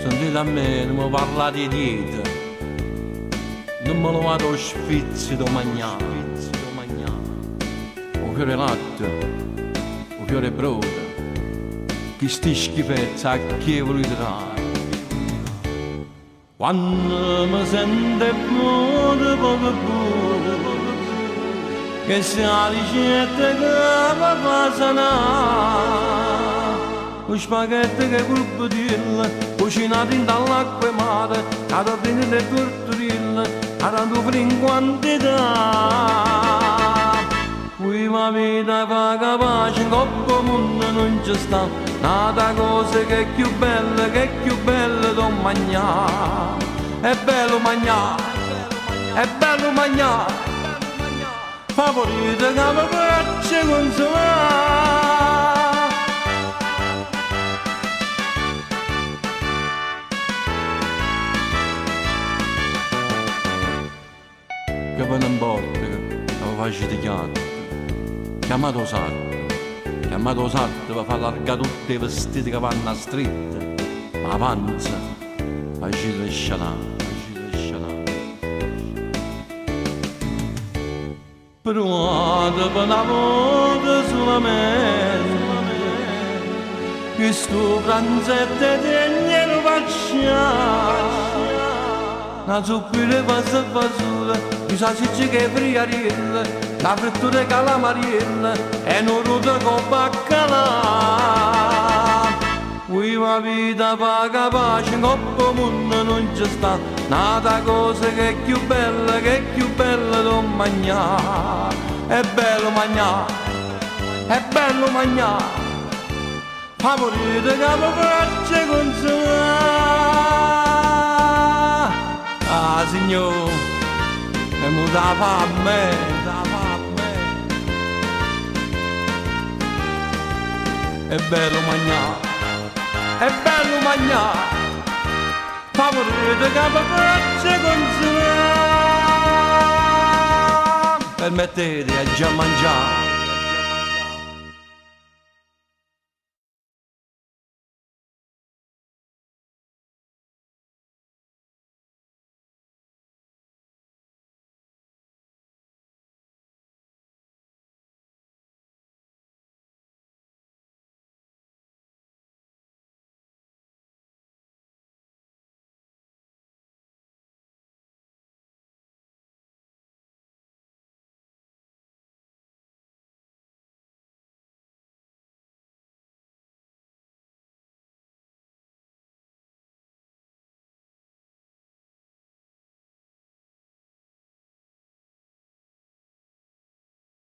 Sentite a me, non mi parlate di dieta, non me lo vado a spizzi da mangiare. O fiore latte, o fiore brodo, chi sti schifezza a chi volete dare. Quando mi sente buono, poco buono, che sia ricetta che mi fa sanare. Lo spaghetti che col budino, cucinato in dall'acqua mare, cada bene le torturille, cada due in quantità. Qui la vita fa capace, in coppa mondo non ci sta, nata cosa che è più bella, che è più bella da mangiare. È bello mangiare, è bello mangiare, favorito che mi piace consolare. Che ve ne importa che lo faccio di chiaro, chiamato sarto per far allargare tutti i vestiti che vanno a strette, ma la panza faccio le scialate. Pronto per una volta solamente, che sto pranzetto te lo faccio. Una zuppina passa fasola, mi sa se che friariella, la frittura e calamariella, e non ruota con baccalà. Qui la vita fa capace, in coppa mondo non ci sta, nata cosa che è più bella da mangiare. È bello mangiare, è bello mangiare, favorito che mi piace consolare. Ah signore, è muta fame, è bello mangiare, è bello mangiare, favorito che mi piace consolare. Permettete a già mangiare.